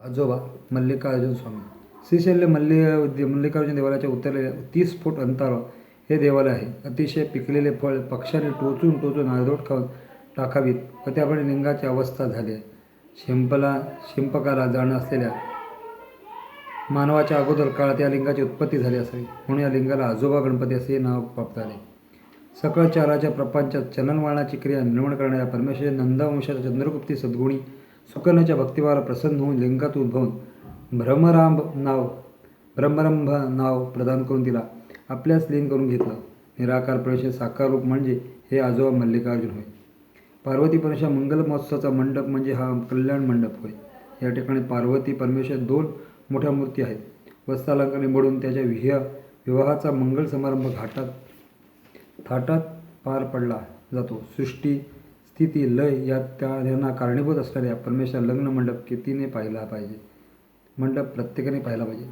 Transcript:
आजोबा मल्लिकार्जुन स्वामी. श्रीशैल्य मल्लिकार्जुन देवालयाच्या उत्तरेला 30 फूट अंतरावर हे देवालय आहे. अतिशय पिकलेले फळ पक्ष्यांनी टोचून टोचून अर्धवट खाऊन टाकावीत व त्याप्रमाणे लिंगाची अवस्था झाली आहे. शिंपकाला जाण असलेल्या मानवाच्या अगोदर काळात या लिंगाची उत्पत्ती झाली असावी, म्हणून या लिंगाला आजोबा गणपती असे नाव प्राप्त झाले. सकळ चराचर प्रपंचात चलनवलनाची क्रिया निर्माण करणाऱ्या परमेश्वराच्या नंदवंशाच्या चंद्रगुप्ती सद्गुणी सुकन्याच्या भक्तिभावाला प्रसन्न होऊन लिंगातून उद्भवून ब्रह्मरंभ नाव प्रदान करून तिला आपल्याच लीन करून घेतलं. निराकार परमेश्वर साकार रूप म्हणजे हे आजोबा मल्लिकार्जुन होय. पार्वती परमेश्वर मंगल महोत्सवाचा मंडप म्हणजे हा कल्याण मंडप होय. या ठिकाणी पार्वती परमेश्वर 2 मोठ्या मूर्ती आहेत. वस्त्रालंकाराने मढून त्याच्या विवाहाचा मंगल समारंभ थाटात पार पडला जातो. सृष्टी स्थिती लय यांना कारणीभूत असणाऱ्या परमेश्वर लग्न मंडप कितीने पाहिला पाहिजे. मंडप प्रत्येकाने पाहिला पाहिजे.